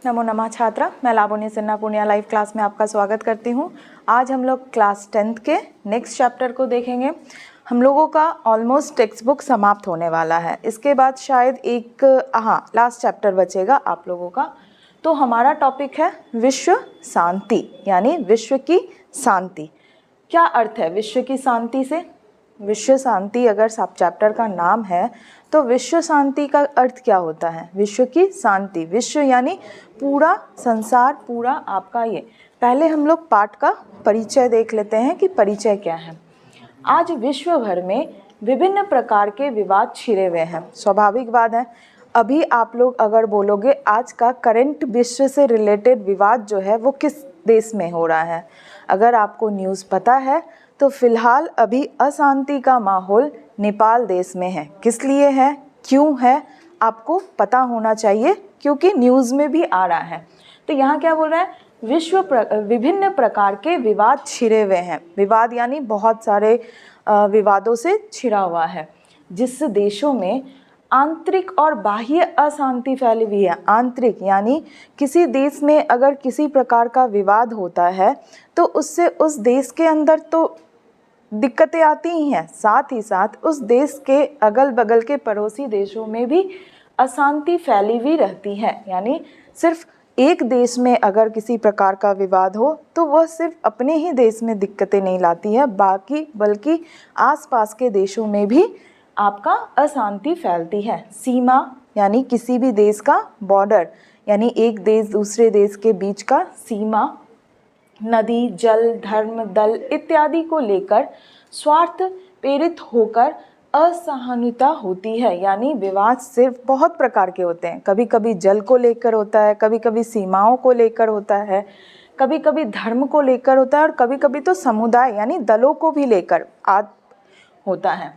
नमो नमः छात्रा, मैं लावण्य सिन्हा पूर्णिया लाइव क्लास में आपका स्वागत करती हूँ। आज हम लोग क्लास 10th के नेक्स्ट चैप्टर को देखेंगे। हम लोगों का ऑलमोस्ट टेक्स्ट बुक समाप्त होने वाला है। इसके बाद शायद एक लास्ट चैप्टर बचेगा आप लोगों का। तो हमारा टॉपिक है विश्व शांति, यानी विश्व की शांति। क्या अर्थ है विश्व की शांति से? विश्व शांति अगर सब चैप्टर का नाम है तो विश्व शांति का अर्थ क्या होता है? विश्व की शांति, विश्व यानी पूरा संसार, पूरा आपका ये। पहले हम लोग पाठ का परिचय देख लेते हैं कि परिचय क्या है। आज विश्व भर में विभिन्न प्रकार के विवाद छिड़े हुए हैं। स्वाभाविक बात है, अभी आप लोग अगर बोलोगे आज का करंट विश्व से रिलेटेड विवाद जो है वो किस देश में हो रहा है, अगर आपको न्यूज़ पता है तो फिलहाल अभी अशांति का माहौल नेपाल देश में है। किस लिए है, क्यों है, आपको पता होना चाहिए क्योंकि न्यूज़ में भी आ रहा है। तो यहाँ क्या बोल रहा है, विभिन्न प्रकार के विवाद छिड़े हुए हैं। विवाद यानी बहुत सारे विवादों से छिड़ा हुआ है, जिस देशों में आंतरिक और बाह्य अशांति फैली हुई है। आंतरिक यानी किसी देश में अगर किसी प्रकार का विवाद होता है तो उससे उस देश के अंदर तो दिक्कतें आती ही हैं, साथ ही साथ उस देश के अगल बगल के पड़ोसी देशों में भी अशांति फैली हुई रहती है। यानी सिर्फ एक देश में अगर किसी प्रकार का विवाद हो तो वह सिर्फ अपने ही देश में दिक्कतें नहीं लाती है, बल्कि आसपास के देशों में भी आपका अशांति फैलती है। सीमा यानी किसी भी देश का बॉर्डर, यानी एक देश दूसरे देश के बीच का सीमा, नदी, जल, धर्म, दल इत्यादि को लेकर स्वार्थ प्रेरित होकर असहनीयता होती है। यानी विवाद सिर्फ बहुत प्रकार के होते हैं। कभी कभी जल को लेकर होता है, कभी कभी सीमाओं को लेकर होता है, कभी कभी धर्म को लेकर होता है और कभी कभी तो समुदाय यानी दलों को भी लेकर होता है।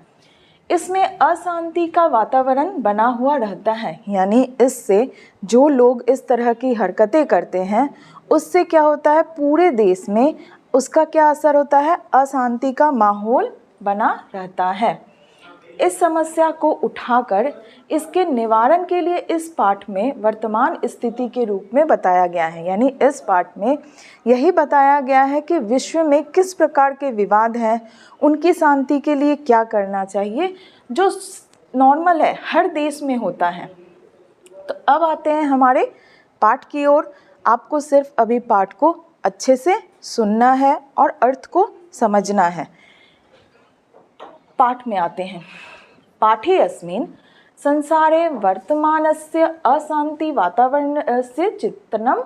इसमें अशांति का वातावरण बना हुआ रहता है। यानी इससे जो लोग इस तरह की हरकतें करते हैं उससे क्या होता है, पूरे देश में उसका क्या असर होता है, अशांति का माहौल बना रहता है। इस समस्या को उठाकर इसके निवारण के लिए इस पाठ में वर्तमान स्थिति के रूप में बताया गया है। यानी इस पाठ में यही बताया गया है कि विश्व में किस प्रकार के विवाद हैं, उनकी शांति के लिए क्या करना चाहिए, जो नॉर्मल है, हर देश में होता है। तो अब आते हैं हमारे पाठ की ओर। आपको सिर्फ अभी पाठ को अच्छे से सुनना है और अर्थ को समझना है। पाठ में आते हैं। पाठे अस्मिन् संसारे वर्तमानस्य अशांति वातावरणस्य चित्रणं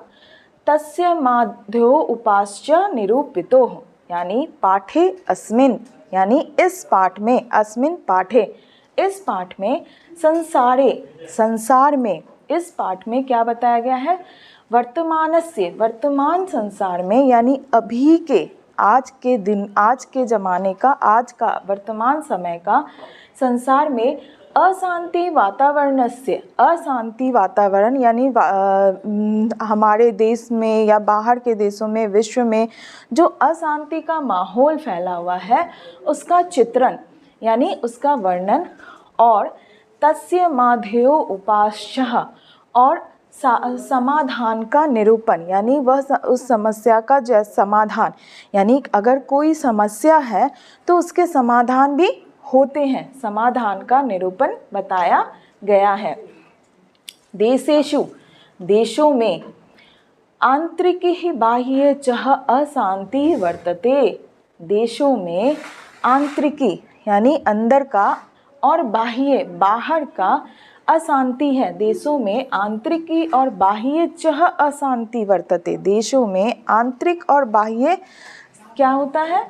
तस्य माध्यो उपाश्च निरूपितो। यानी पाठे अस्मिन् यानी इस पाठ में, अस्मिन् पाठे इस पाठ में, संसारे संसार में, इस पाठ में क्या बताया गया है, वर्तमानस्य वर्तमान संसार में यानी अभी के, आज के दिन, आज के ज़माने का, आज का वर्तमान समय का संसार में अशांति वातावरणस्य, अशांति वातावरण यानी हमारे देश में या बाहर के देशों में, विश्व में जो अशांति का माहौल फैला हुआ है उसका चित्रण यानी उसका वर्णन, और तस्य माध्ययो उपाश्च और समाधान का निरूपण, यानी वह उस समस्या का जो समाधान, यानी अगर कोई समस्या है तो उसके समाधान भी होते हैं, समाधान का निरूपण बताया गया है। देशेषु देशों में आंतरिक ही बाह्य चह अशांति वर्तते। देशों में आंतरिकी यानी अंदर का और बाह्य बाहर का अशांति है। देशों में आंतरिकी और बाह्य चह अशांति वर्तते। देशों में आंतरिक और बाह्य क्या होता है,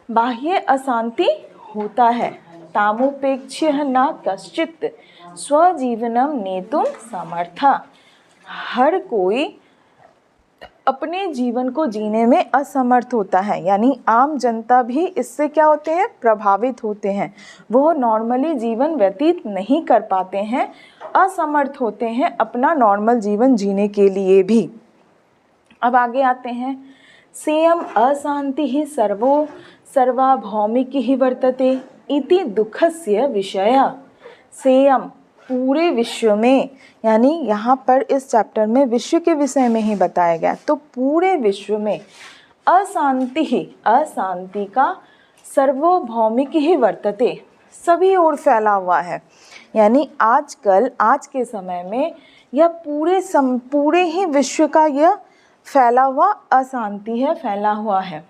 बाह्य अशांति होता है। तामुपेक्ष्य न कश्चित् स्वजीवनम नेतुं समर्था। हर कोई अपने जीवन को जीने में असमर्थ होता है, यानी आम जनता भी इससे क्या होते हैं, प्रभावित होते हैं। वो नॉर्मली जीवन व्यतीत नहीं कर पाते हैं, असमर्थ होते हैं अपना नॉर्मल जीवन जीने के लिए भी। अब आगे आते हैं। सेयम अशांति ही सर्वभौमिक ही वर्तते इति दुःखस्य विषय। सेयम पूरे विश्व में, यानी यहाँ पर इस चैप्टर में विश्व के विषय में ही बताया गया, तो पूरे विश्व में अशांति का सार्वभौमिक ही वर्तते, सभी ओर फैला हुआ है। यानी आजकल आज के समय में यह पूरे ही विश्व का यह फैला हुआ अशांति है, फैला हुआ है।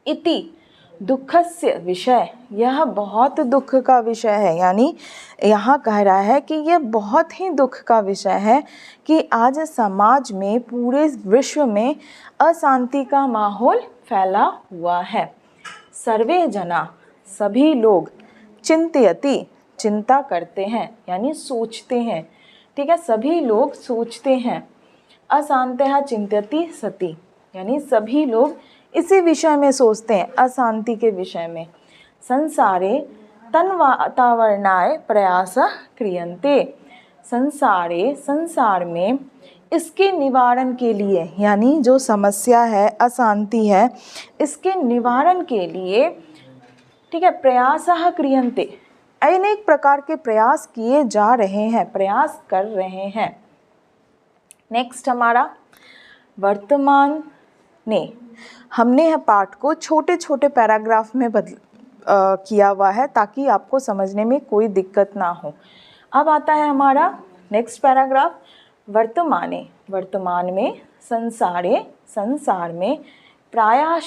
इति दुखस्य विषय, यह बहुत दुख का विषय है। यानी यहाँ कह रहा है कि यह बहुत ही दुख का विषय है कि आज समाज में, पूरे विश्व में अशांति का माहौल फैला हुआ है। सर्वे जना, सभी लोग, चिंतयति, चिंता करते हैं यानी सोचते हैं, ठीक है, सभी लोग सोचते हैं। अशांतः चिंतयति सति, यानी सभी लोग इसी विषय में सोचते हैं, अशांति के विषय में। संसारे तन्वातावरणाय प्रयास क्रियन्ते, संसार में इसके निवारण के लिए, यानी जो समस्या है, अशांति है, इसके निवारण के लिए, ठीक है, प्रयासः क्रियन्ते, अनेक प्रकार के प्रयास किए जा रहे हैं, प्रयास कर रहे हैं। नेक्स्ट हमारा वर्तमान ने, हमने यह पाठ को छोटे छोटे पैराग्राफ में किया हुआ है ताकि आपको समझने में कोई दिक्कत ना हो। अब आता है हमारा नेक्स्ट पैराग्राफ। वर्तमाने, वर्तमान में, संसार में, प्रायः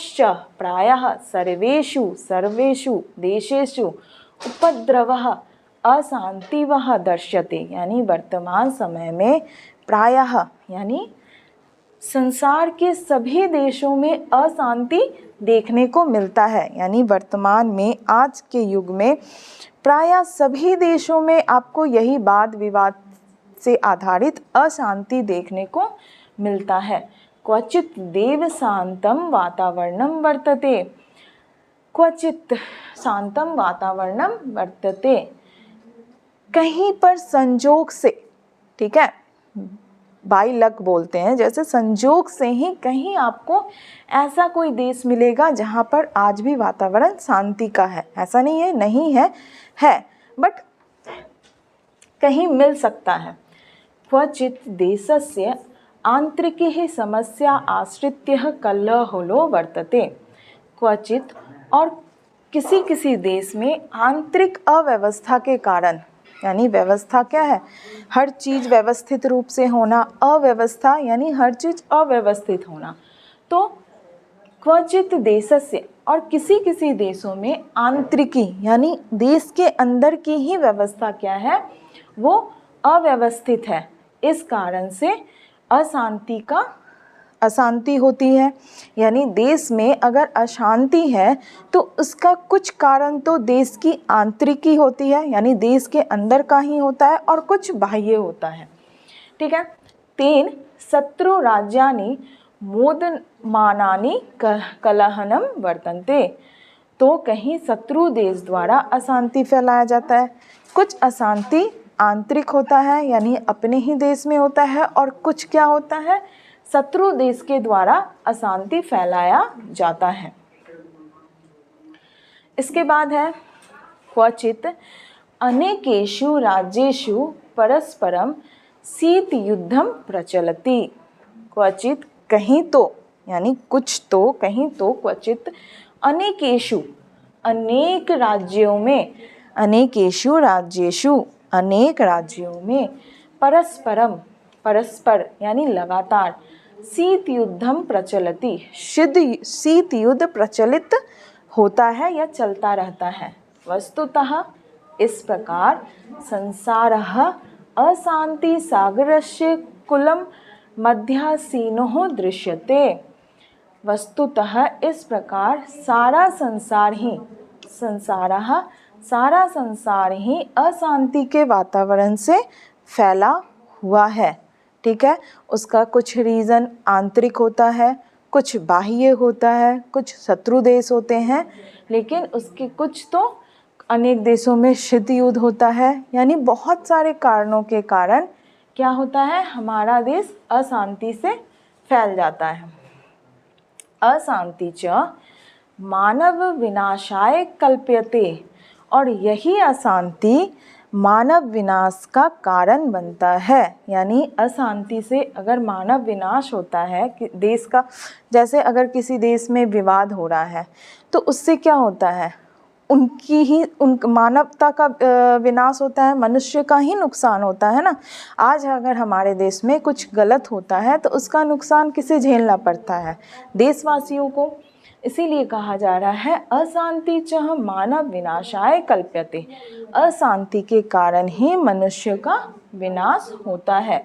सर्वेषु देशेषु उपद्रवः अशांतिवः दृश्यते, यानी वर्तमान समय में प्रायः यानी संसार के सभी देशों में अशांति देखने को मिलता है। यानी वर्तमान में, आज के युग में प्रायः सभी देशों में आपको यही वाद विवाद से आधारित अशांति देखने को मिलता है। क्वचित देव शांतम वातावरणम वर्तते, क्वचित शांतम वातावरणम वर्तते, कहीं पर संजोग से, ठीक है, बाई लक बोलते हैं, जैसे संजोग से ही कहीं आपको ऐसा कोई देश मिलेगा जहाँ पर आज भी वातावरण शांति का है। ऐसा नहीं है, नहीं है, बट कहीं मिल सकता है। क्वचित देशस्य आंतरिकी समस्या आश्रित्य कलहो वर्तते, क्वचित, और किसी देश में आंतरिक अव्यवस्था के कारण, यानी व्यवस्था क्या है, हर चीज़ व्यवस्थित रूप से होना, अव्यवस्था यानी हर चीज़ अव्यवस्थित होना। तो क्वचित देशस्य, और किसी देशों में आंतरिकी यानी देश के अंदर की ही व्यवस्था क्या है, वो अव्यवस्थित है, इस कारण से अशांति होती है। यानी देश में अगर अशांति है तो उसका कुछ कारण तो देश की आंतरिकी होती है, यानी देश के अंदर का ही होता है, और कुछ बाह्य होता है, ठीक है। 3 शत्रु राज्यानि मोदमानानि कलहनम वर्तन्ते, तो कहीं शत्रु देश द्वारा अशांति फैलाया जाता है। कुछ अशांति आंतरिक होता है, यानी अपने ही देश में होता है, और कुछ क्या होता है, शत्रु देश के द्वारा अशांति फैलाया जाता है। इसके बाद है क्वचित अनेकेषु राज्येषु परस्परम शीत युद्धम प्रचलति, क्वचित कहीं तो, यानी कुछ तो, कहीं तो, क्वचित अनेकेषु, अनेक राज्यों में, अनेकेषु राज्येषु, अनेक राज्यों में, परस्पर यानी लगातार, शीत युद्धम प्रचलति, शीत युद्ध प्रचलित होता है या चलता रहता है। वस्तुतः इस प्रकार संसारः अशांति सागरस्य कुलं मध्यासीनो दृश्यते, वस्तुतः इस प्रकार सारा संसार ही अशांति के वातावरण से फैला हुआ है, ठीक है। उसका कुछ रीज़न आंतरिक होता है, कुछ बाह्य होता है, कुछ शत्रु देश होते हैं, लेकिन उसके कुछ तो अनेक देशों में शीत युद्ध होता है। यानी बहुत सारे कारणों के कारण क्या होता है, हमारा देश अशांति से फैल जाता है। अशांति च मानव विनाशाय कल्प्यते, और यही अशांति मानव विनाश का कारण बनता है। यानी अशांति से अगर मानव विनाश होता है कि देश का, जैसे अगर किसी देश में विवाद हो रहा है तो उससे क्या होता है, उन मानवता का विनाश होता है, मनुष्य का ही नुकसान होता है ना। आज अगर हमारे देश में कुछ गलत होता है तो उसका नुकसान किसे झेलना पड़ता है, देशवासियों को। इसीलिए कहा जा रहा है अशांति च मानव विनाशाय कल्प्यते, अशांति के कारण ही मनुष्य का विनाश होता है।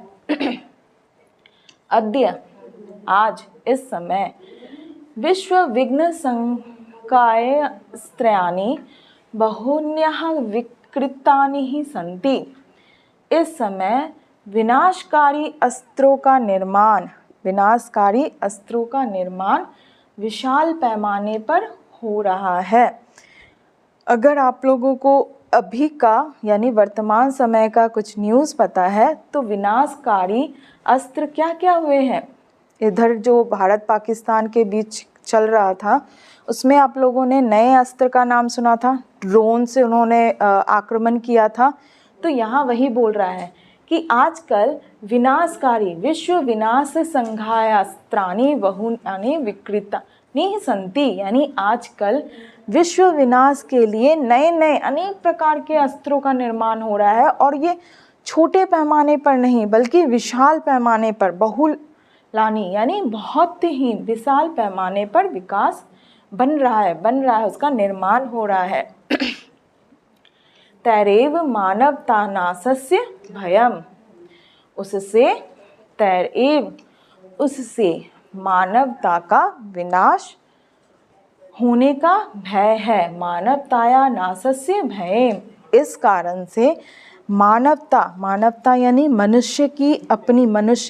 अद्य, आज, इस समय, विश्व विघ्न संकाय स्त्रयानि बहून्यः विकृतानि ही सन्ति। इस समय विनाशकारी अस्त्रों का निर्माण विशाल पैमाने पर हो रहा है। अगर आप लोगों को अभी का यानी वर्तमान समय का कुछ न्यूज़ पता है तो विनाशकारी अस्त्र क्या क्या हुए हैं। इधर जो भारत पाकिस्तान के बीच चल रहा था उसमें आप लोगों ने नए अस्त्र का नाम सुना था, ड्रोन से उन्होंने आक्रमण किया था। तो यहाँ वही बोल रहा है कि आजकल विनाशकारी विश्व विनाश संघायास्त्राणि बहून्यानि विकृतानि सन्ति, यानी आजकल विश्व विनाश के लिए नए नए अनेक प्रकार के अस्त्रों का निर्माण हो रहा है। और ये छोटे पैमाने पर नहीं बल्कि विशाल पैमाने पर, बहुलानी यानी बहुत ही विशाल पैमाने पर विकास बन रहा है, उसका निर्माण हो रहा है। तैरेव मानवतानाशस्य भयम, उससे मानवता का विनाश होने का भय है। मानवताया नाशस्य भयम, इस कारण से मानवता यानी मनुष्य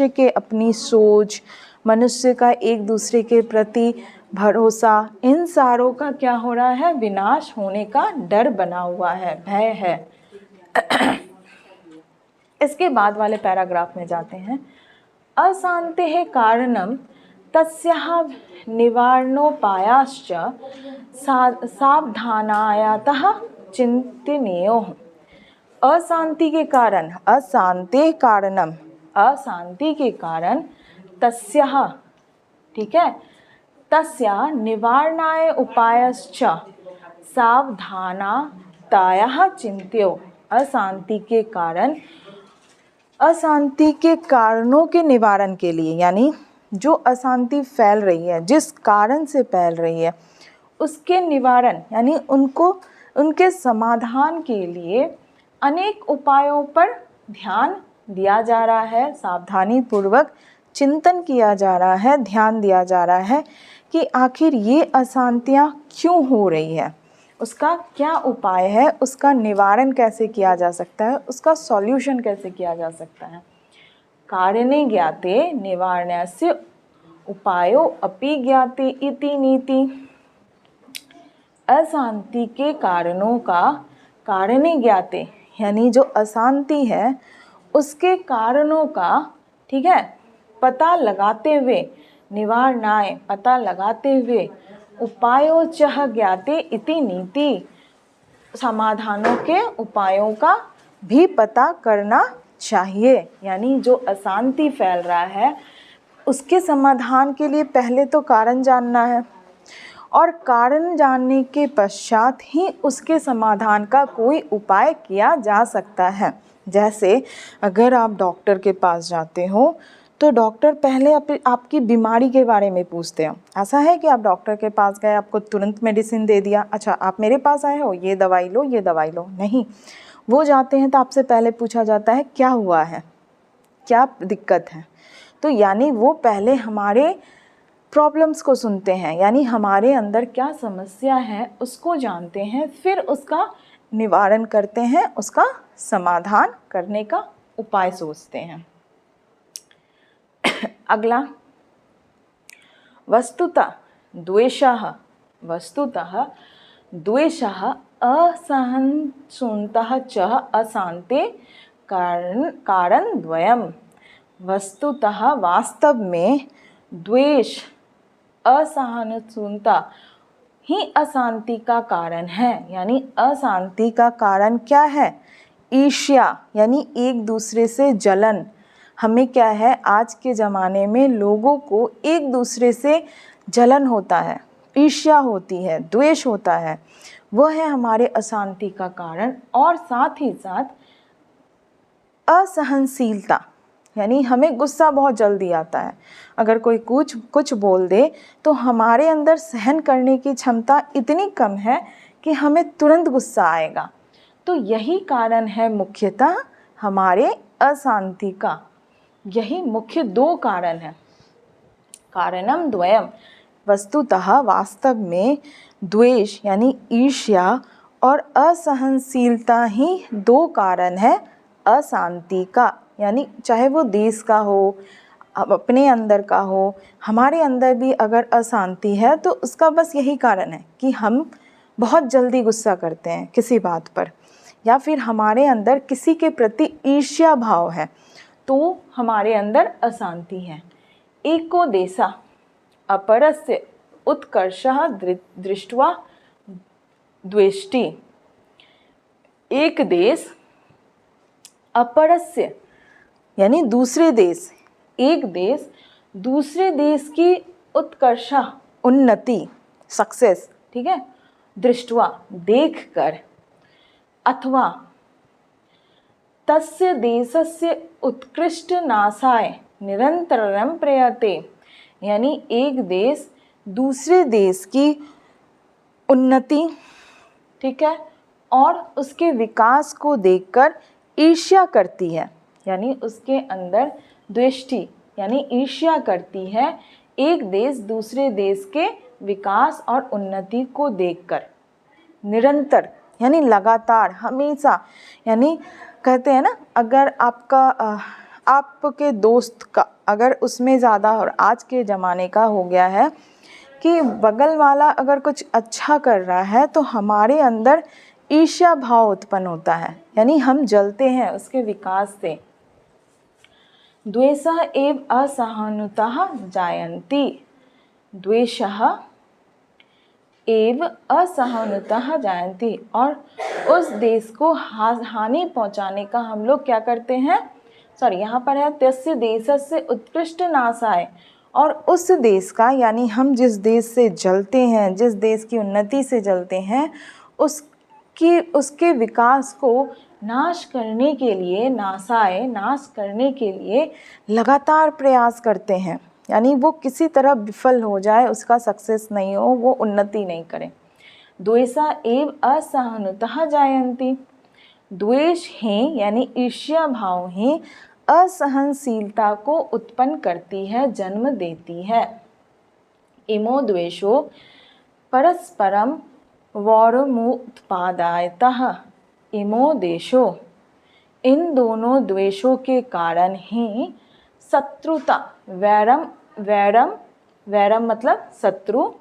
के अपनी सोच, मनुष्य का एक दूसरे के प्रति भरोसा, इन सारों का क्या हो रहा है, विनाश होने का डर बना हुआ है, भय है। इसके बाद वाले पैराग्राफ में जाते हैं। अशांतेः कारणं तस्याः निवारणोपायाश्च सावधानतया चिन्तनीयोः। अशांति के कारण तस्याः, ठीक है, तस्या निवारणाय उपायश्च सावधानतया चिंत्यो। अशांति के कारणों के निवारण के लिए, यानी जो अशांति फैल रही है, जिस कारण से फैल रही है, उसके निवारण यानी उनके समाधान के लिए अनेक उपायों पर ध्यान दिया जा रहा है, सावधानी पूर्वक चिंतन किया जा रहा है, ध्यान दिया जा रहा है कि आखिर ये अशांतियाँ क्यों हो रही है, उसका क्या उपाय है, उसका निवारण कैसे किया जा सकता है, उसका सॉल्यूशन कैसे किया जा सकता है। कारणे ज्ञाते निवारणस्य उपायो अपि ज्ञाते इति नीति। अशांति के कारणों का कारणे ज्ञाते यानी जो अशांति है उसके कारणों का, ठीक है, पता लगाते हुए, निवारणाय पता लगाते हुए, उपायों चह ज्ञाते इति नीति, समाधानों के उपायों का भी पता करना चाहिए। यानी जो अशांति फैल रहा है उसके समाधान के लिए पहले तो कारण जानना है और कारण जानने के पश्चात ही उसके समाधान का कोई उपाय किया जा सकता है। जैसे अगर आप डॉक्टर के पास जाते हो तो डॉक्टर पहले आपकी बीमारी के बारे में पूछते हैं। ऐसा है कि आप डॉक्टर के पास गए, आपको तुरंत मेडिसिन दे दिया, अच्छा आप मेरे पास आए हो, ये दवाई लो, ये दवाई लो, नहीं। वो जाते हैं तो आपसे पहले पूछा जाता है क्या हुआ है, क्या दिक्कत है। तो यानी वो पहले हमारे प्रॉब्लम्स को सुनते हैं, यानी हमारे अंदर क्या समस्या है उसको जानते हैं, फिर उसका निवारण करते हैं, उसका समाधान करने का उपाय सोचते हैं। अगला, वस्तुतः द्वेषः असहिष्णुता च अशांते कारणद्वयम्। वस्तुतः वास्तव में द्वेष, असहिष्णुता ही अशांति का कारण है। यानी अशांति का कारण क्या है, ईर्ष्या यानी एक दूसरे से जलन। हमें क्या है, आज के ज़माने में लोगों को एक दूसरे से जलन होता है, ईर्ष्या होती है, द्वेष होता है, वह है हमारे अशांति का कारण। और साथ ही साथ असहनशीलता, यानी हमें गुस्सा बहुत जल्दी आता है। अगर कोई कुछ बोल दे तो हमारे अंदर सहन करने की क्षमता इतनी कम है कि हमें तुरंत गुस्सा आएगा। तो यही कारण है मुख्यतः हमारे अशांति का। यही मुख्य दो कारण है। कारणम द्वयम, वस्तुतः वास्तव में द्वेष यानी ईर्ष्या और असहनशीलता ही दो कारण है अशांति का। यानी चाहे वो देश का हो, अपने अंदर का हो, हमारे अंदर भी अगर अशांति है तो उसका बस यही कारण है कि हम बहुत जल्दी गुस्सा करते हैं किसी बात पर, या फिर हमारे अंदर किसी के प्रति ईर्ष्या भाव है, तो हमारे अंदर अशांति है। एको देशा अपरस्य उत्कर्षः दृष्ट्वा द्वेष्टि। एक देश अपरस्य यानी दूसरे देश, एक देश दूसरे देश की उत्कर्षा उन्नति सक्सेस, ठीक है, दृष्ट्वा देखकर, अथवा तस्य देशस्य उत्कृष्ट नाशाय निरंतरम प्रयते, यानी एक देश दूसरे देश की उन्नति, ठीक है, और उसके विकास को देखकर ईर्ष्या करती है, यानी उसके अंदर द्वेष्टि यानी ईर्ष्या करती है एक देश दूसरे देश के विकास और उन्नति को देखकर। निरंतर यानी लगातार, हमेशा, यानी कहते हैं ना, अगर आपके दोस्त का अगर उसमें ज़्यादा, और आज के ज़माने का हो गया है कि बगल वाला अगर कुछ अच्छा कर रहा है तो हमारे अंदर ईर्ष्या भाव उत्पन्न होता है, यानी हम जलते हैं उसके विकास से। द्वेषः एव असहानुतः जायन्ति, द्वेषः एव असहानुतः जायन्ति, और उस देश को हानि पहुंचाने का हम लोग क्या करते हैं, यहाँ पर है तस्य देशस्य उत्कृष्ट नाशाय, और उस देश का, यानी हम जिस देश से जलते हैं, जिस देश की उन्नति से जलते हैं, उसके विकास को नाश करने के लिए, नाश करने के लिए लगातार प्रयास करते हैं, यानी वो किसी तरह विफल हो जाए, उसका सक्सेस नहीं हो, वो उन्नति नहीं करे। द्वेषा एव असहानुतः जायन्ति, द्वेष ही यानी ईर्ष्या भाव ही असहनशीलता को उत्पन्न करती है, जन्म देती है। इमो द्वेषो परस्परम वौरमुत्पादयतः, इमो देशो, इन दोनों द्वेषों के कारण ही शत्रुता, वैरम मतलब शत्रु,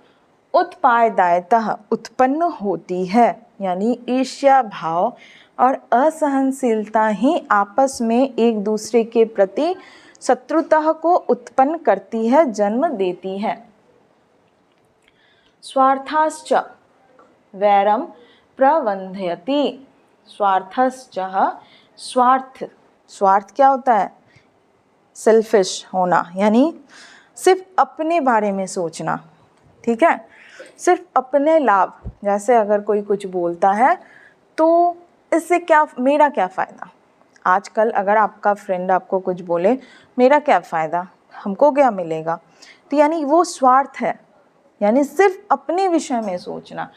उत्पादयतः उत्पन्न होती है, यानी ईर्ष्या भाव और असहनशीलता ही आपस में एक दूसरे के प्रति शत्रुता को उत्पन्न करती है, जन्म देती है। स्वार्थाश्च वैरम प्रबंधयति, स्वार्थश्च, स्वार्थ क्या होता है, सेल्फिश होना, यानी सिर्फ अपने बारे में सोचना, ठीक है, सिर्फ अपने लाभ। जैसे अगर कोई कुछ बोलता है तो इससे क्या, मेरा क्या फ़ायदा। आजकल अगर आपका फ्रेंड आपको कुछ बोले, मेरा क्या फ़ायदा, हमको क्या मिलेगा, तो यानी वो स्वार्थ है, यानी सिर्फ अपने विषय में सोचना।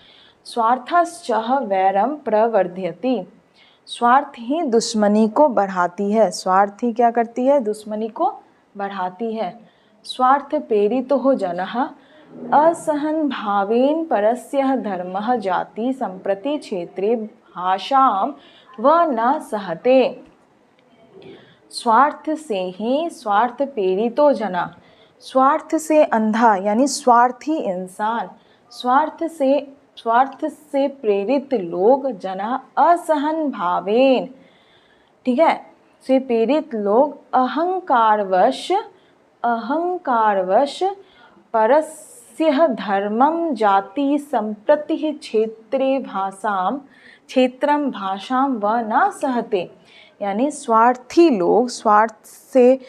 स्वार्थश्च वैरम प्रवर्धयति, स्वार्थ ही दुश्मनी को बढ़ाती है, स्वार्थ ही क्या करती है, दुश्मनी को बढ़ाती है। स्वार्थ प्रेरितो हो जनः असहन भावेन परस्य धर्मः जाति संप्रति क्षेत्रे भाषाम व न सहते। स्वार्थ से ही स्वार्थ प्रेरितो जना, स्वार्थ से अंधा यानी स्वार्थी इंसान, स्वार्थ से प्रेरित लोग, जना असहन भावेन, ठीक है, से प्रेरित लोग अहंकारवश परस्य धर्मम जाति संप्रति क्षेत्रे भाषाम क्षेत्रम भाषां व न सहते, यानी स्वार्थी लोग, स्वार्थ से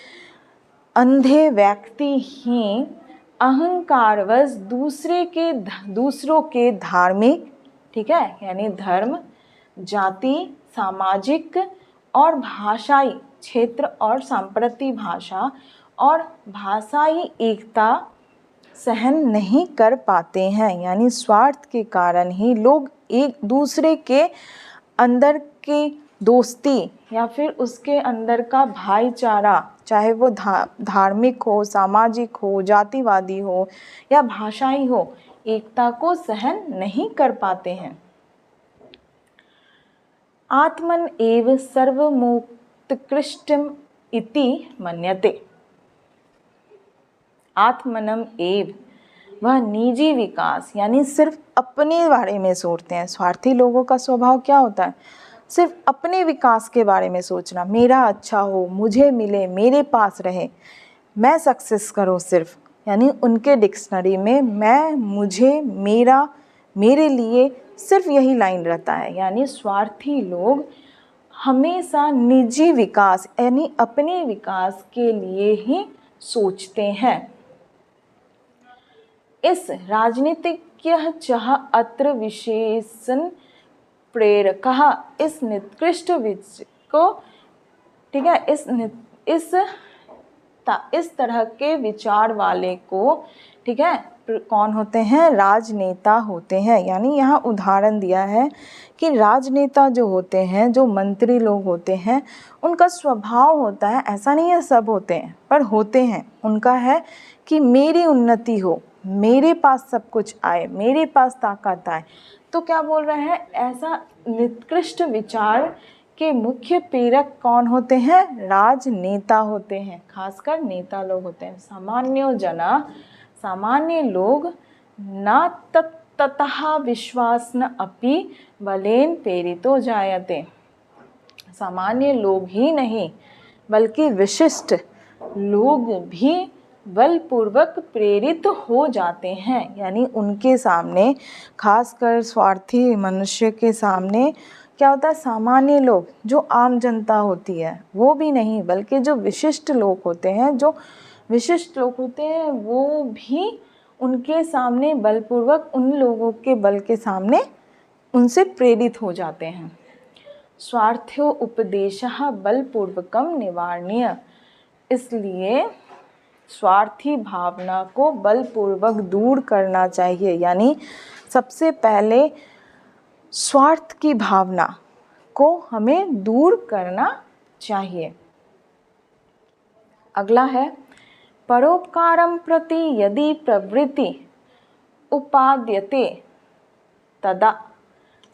अंधे व्यक्ति ही अहंकारवश दूसरों के धार्मिक, ठीक है, यानी धर्म, जाति, सामाजिक और भाषाई क्षेत्र और सांप्रति भाषा और भाषाई एकता सहन नहीं कर पाते हैं। यानी स्वार्थ के कारण ही लोग एक दूसरे के अंदर की दोस्ती या फिर उसके अंदर का भाईचारा, चाहे वो धार्मिक हो, सामाजिक हो, जातिवादी हो या भाषाई हो, एकता को सहन नहीं कर पाते हैं। आत्मन एव सर्वमोत्कृष्टम इति मन्यते। आत्मनम एव, वह निजी विकास, यानी सिर्फ अपने बारे में सोचते हैं। स्वार्थी लोगों का स्वभाव क्या होता है? सिर्फ अपने विकास के बारे में सोचना, मेरा अच्छा हो, मुझे मिले, मेरे पास रहे, मैं सक्सेस करूं सिर्फ, यानी उनके डिक्शनरी में मैं, मुझे, मेरा, मेरे लिए सिर्फ यही लाइन रहता है। यानी स्वार्थी लोग हमेशा निजी विकास यानी अपने विकास के लिए ही सोचते हैं। इस राजनीतिज्ञ चाह अत्र विशेषण प्रेरक, इस निकृष्ट को, ठीक है, इस तरह के विचार वाले को, ठीक है, कौन होते हैं? राजनेता होते हैं। यानी यहाँ उदाहरण दिया है कि राजनेता जो होते हैं, जो मंत्री लोग होते हैं, उनका स्वभाव होता है, ऐसा नहीं है सब होते हैं, पर होते हैं, उनका है कि मेरी उन्नति हो, मेरे पास सब कुछ आए, मेरे पास ताकत आए। तो क्या बोल रहे हैं? ऐसा निकृष्ट विचार के मुख्य प्रेरक कौन होते हैं? राजनेता होते हैं, खासकर नेता लोग होते हैं। सामान्यो जना, सामान्य लोग न ततः विश्वासन अपि बलेन प्रेरितो जायते। सामान्य लोग ही नहीं बल्कि विशिष्ट लोग भी बलपूर्वक प्रेरित हो जाते हैं। यानी उनके सामने, खासकर स्वार्थी मनुष्य के सामने क्या होता है? सामान्य लोग, जो आम जनता होती है, वो भी नहीं बल्कि जो विशिष्ट लोग होते हैं, वो भी उनके सामने बलपूर्वक, उन लोगों के बल के सामने उनसे प्रेरित हो जाते हैं। स्वार्थ्यो उपदेशः बलपूर्वकम निवारणीय, इसलिए स्वार्थी भावना को बलपूर्वक दूर करना चाहिए। यानी सबसे पहले स्वार्थ की भावना को हमें दूर करना चाहिए। अगला है, परोपकारं प्रति यदि प्रवृत्ति उपाद्यते तदा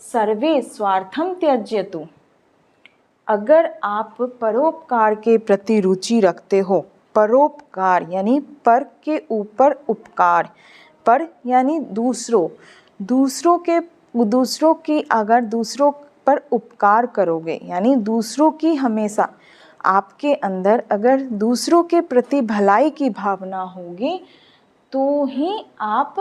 सर्वे स्वार्थं त्यज्यतु। अगर आप परोपकार के प्रति रुचि रखते हो, परोपकार यानी पर के ऊपर उपकार, पर यानी दूसरों की अगर दूसरों पर उपकार करोगे, यानी दूसरों की हमेशा आपके अंदर अगर दूसरों के प्रति भलाई की भावना होगी तो ही आप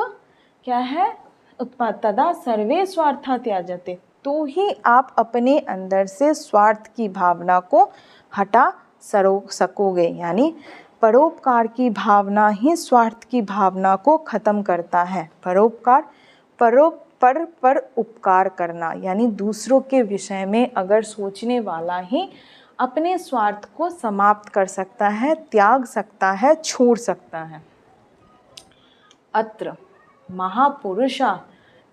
क्या है? तदा सर्वे स्वार्था त्याजते, तो ही आप अपने अंदर से स्वार्थ की भावना को हटा सकोगे। यानी परोपकार की भावना ही स्वार्थ की भावना को ख़त्म करता है। परोपकार, पर उपकार करना, यानी दूसरों के विषय में अगर सोचने वाला ही अपने स्वार्थ को समाप्त कर सकता है, त्याग सकता है, छोड़ सकता है। अत्र महापुरुषा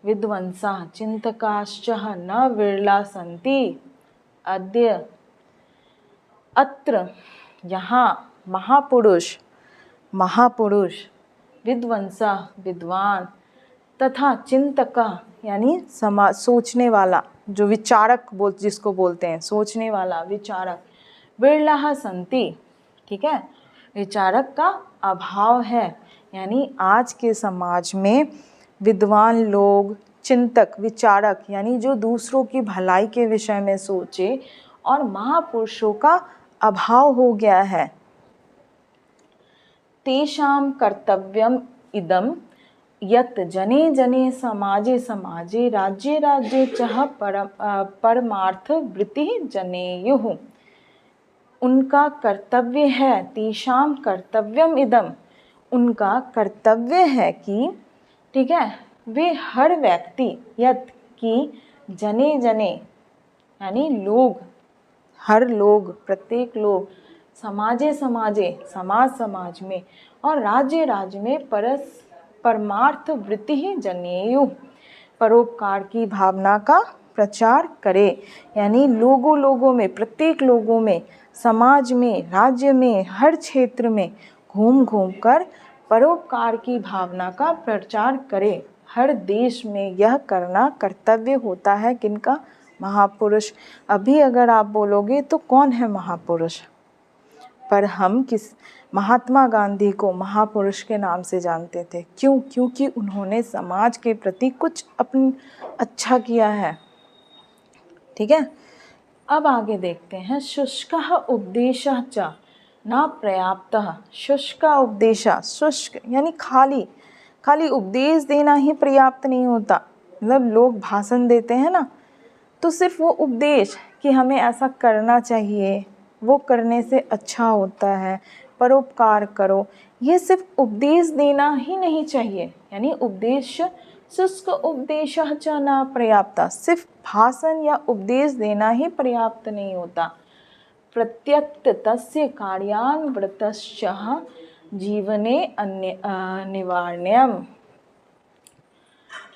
विद्वंसा चिंतकाश्च न विरला सन्ति। अत्र यहाँ महापुरुष विद्वंसा विद्वान तथा चिंतक यानी सोचने वाला, जो विचारक जिसको बोलते हैं, सोचने वाला, विचारक, विरला सन्ति, ठीक है, विचारक का अभाव है। यानी आज के समाज में विद्वान लोग, चिंतक, विचारक यानी जो दूसरों की भलाई के विषय में सोचे, और महापुरुषों का अभाव हो गया है। तेषां कर्तव्यम इदम यत् जने जने समाजे समाजे राज्ये राज्ये चह परमार्थ वृत्ति जनेयुः। उनका कर्तव्य है, तेषां कर्तव्यम इदम, उनका कर्तव्य है कि, ठीक है, वे हर व्यक्ति, यत् की, जने जने यानी लोग, हर लोग, प्रत्येक लोग, समाजे समाजे समाज समाज में, और राज्य राज्य में परमार्थ वृत्ति ही जनेयु, परोपकार की भावना का प्रचार करे। यानी लोगों लोगों में, प्रत्येक लोगों में, समाज में, राज्य में, हर क्षेत्र में घूम घूम कर परोपकार की भावना का प्रचार करे। हर देश में यह करना कर्तव्य होता है किनका? महापुरुष। अभी अगर आप बोलोगे तो कौन है महापुरुष, पर हम महात्मा गांधी को महापुरुष के नाम से जानते थे। क्यों? क्योंकि उन्होंने समाज के प्रति कुछ अच्छा किया है। ठीक है, अब आगे देखते हैं। शुष्कः उपदेशः च न पर्याप्तः। शुष्क उपदेश, शुष्क यानी खाली, खाली उपदेश देना ही पर्याप्त नहीं होता। मतलब लोग भाषण देते हैं ना, तो सिर्फ वो उपदेश कि हमें ऐसा करना चाहिए, वो करने से अच्छा होता है, परोपकार करो, ये सिर्फ उपदेश देना ही नहीं चाहिए। यानी उपदेश, शुष्क उपदेशः च न पर्याप्तः, सिर्फ भाषण या उपदेश देना ही पर्याप्त नहीं होता। प्रत्यक्त तस्य कार्यान्वृतश्च जीवने अनिवार्यम्,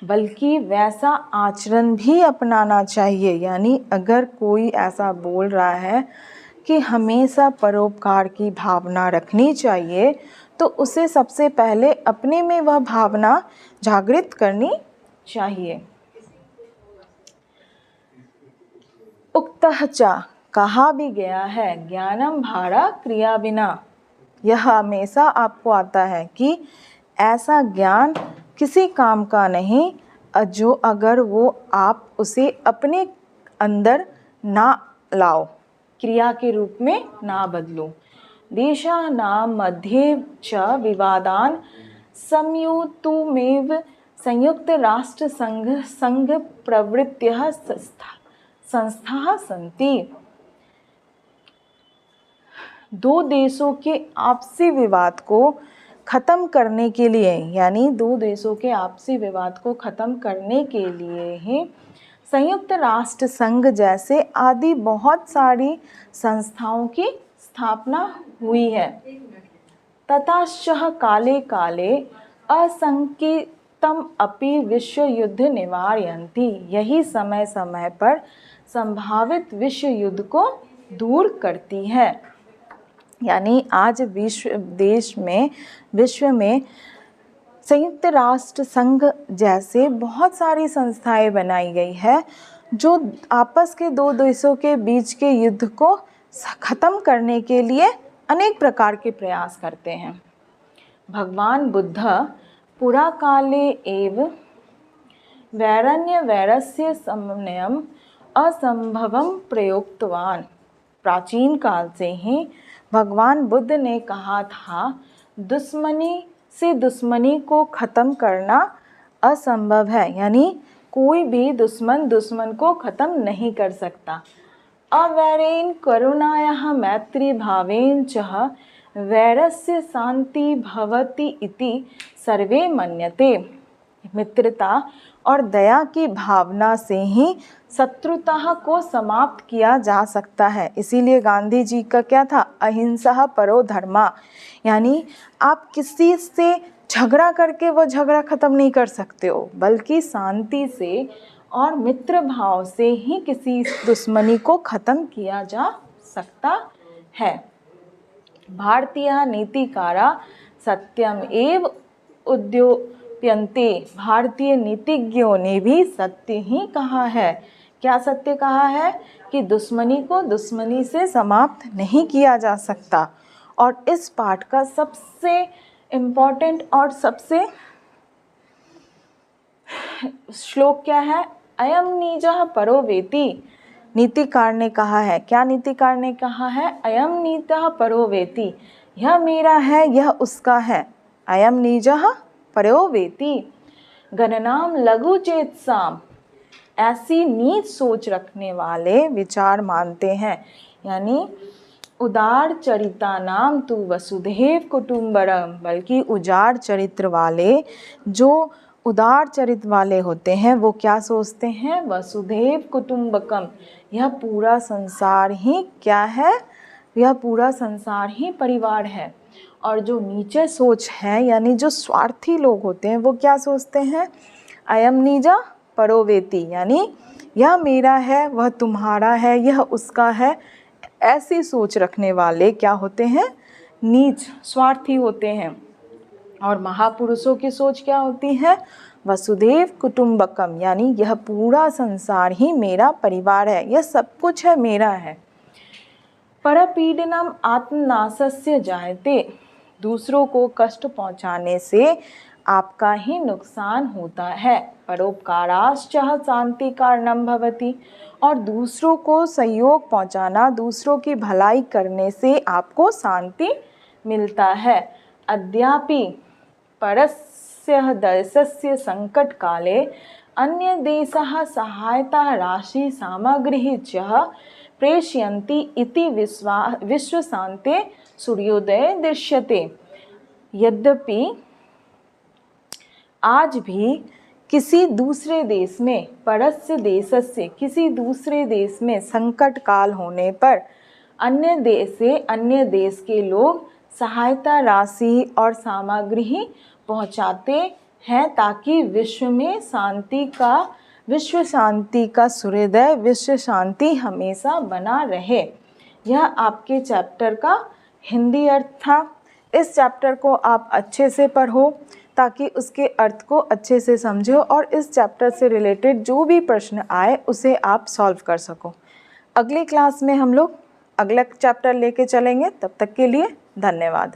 बल्कि वैसा आचरण भी अपनाना चाहिए। यानी अगर कोई ऐसा बोल रहा है कि हमेशा परोपकार की भावना रखनी चाहिए, तो उसे सबसे पहले अपने में वह भावना जागृत करनी चाहिए। उक्तः च, कहा भी गया है, ज्ञानम भारा क्रिया बिना। यह हमेशा आपको आता है कि ऐसा ज्ञान किसी काम का नहीं जो अगर वो आप उसे अपने अंदर ना लाओ, क्रिया के रूप में ना बदलो। देशानां मध्ये च विवादान संयुक्तमेव संयुक्त राष्ट्र संघ प्रवृत्तिः संस्थाः सन्ति। दो देशों के आपसी विवाद को ख़त्म करने के लिए, यानी दो देशों के आपसी विवाद को ख़त्म करने के लिए ही संयुक्त राष्ट्र संघ जैसे आदि बहुत सारी संस्थाओं की स्थापना हुई है। ततश्च काले काले असंकितम अपि विश्व युद्ध निवारयन्ति। यही समय समय पर संभावित विश्व युद्ध को दूर करती है। यानी आज विश्व में संयुक्त राष्ट्र संघ जैसे बहुत सारी संस्थाएं बनाई गई है जो आपस के दो देशों के बीच के युद्ध को ख़त्म करने के लिए अनेक प्रकार के प्रयास करते हैं। भगवान बुद्ध पुरा काले एव वैरस्य समन्वयम असंभवम प्रयोक्तवान। प्राचीन काल से ही भगवान बुद्ध ने कहा था, दुश्मनी से दुश्मनी को ख़त्म करना असंभव है। यानी कोई भी दुश्मन को ख़त्म नहीं कर सकता। अवैरेन करुणायाः मैत्री भावेन च वैरस्य शांति भवति इति सर्वे मन्यते। मित्रता और दया की भावना से ही शत्रुता को समाप्त किया जा सकता है। इसीलिए गांधी जी का क्या था? अहिंसा परो धर्मा। यानी आप किसी से झगड़ा करके वो झगड़ा ख़त्म नहीं कर सकते हो, बल्कि शांति से और मित्र भाव से ही किसी दुश्मनी को ख़त्म किया जा सकता है। भारतीय नीतिकारा सत्यम एव उद्योप्यन्ते। भारतीय नीतिज्ञों ने भी सत्य ही कहा है। क्या सत्य कहा है? कि दुश्मनी को दुश्मनी से समाप्त नहीं किया जा सकता। और इस पाठ का सबसे इम्पोर्टेंट और सबसे श्लोक क्या है? अयम नीजः परो वेति। नीतिकार ने कहा है। क्या नीतिकार ने कहा है? अयम नीतः परो वेति। यह मेरा है, यह उसका है। अयम नीजः परो वेति। गणनाम लघु चेतसाम, ऐसी नीच सोच रखने वाले विचार मानते हैं। यानी उदार चरिता नाम तु वसुधैव कुटुम्बकम, बल्कि उदार चरित्र वाले, जो उदार चरित्र वाले होते हैं वो क्या सोचते हैं, वसुधैव कुटुम्बकम, यह पूरा संसार ही क्या है, यह पूरा संसार ही परिवार है। और जो नीचे सोच है यानी जो स्वार्थी लोग होते हैं वो क्या सोचते हैं, अयम निजा परोवेति, यानी यह मेरा है, वह तुम्हारा है, यह उसका है। ऐसी सोच रखने वाले क्या होते हैं, नीच स्वार्थी होते हैं। और महापुरुषों की सोच क्या होती है, वसुधैव कुटुम्बकम, यानी यह पूरा संसार ही मेरा परिवार है, यह सब कुछ है, मेरा है। परपीडनम आत्मनाशस्य जायते, दूसरों को कष्ट पहुंचाने से आपका ही नुकसान होता है। परोपकाराश्च शांति कारणम भवति, और दूसरों को सहयोग पहुंचाना, दूसरों की भलाई करने से आपको शांति मिलता है। अद्यापि परस्य देशस्य संकट काले अन्य देशः सहायता राशि सामग्री च प्रेषयन्ति इति विश्वशान्ते सूर्योदय दृश्यते। यद्यपि आज भी किसी दूसरे देश में, परस्य देशस्य, किसी दूसरे देश में संकट काल होने पर अन्य देश से अन्य देश के लोग सहायता राशि और सामग्री पहुंचाते हैं ताकि विश्व शांति का सूर्योदय, विश्व शांति हमेशा बना रहे। यह आपके चैप्टर का हिंदी अर्थ था। इस चैप्टर को आप अच्छे से पढ़ो ताकि उसके अर्थ को अच्छे से समझो और इस चैप्टर से रिलेटेड जो भी प्रश्न आए उसे आप सॉल्व कर सको। अगली क्लास में हम लोग अगला चैप्टर लेके चलेंगे। तब तक के लिए धन्यवाद।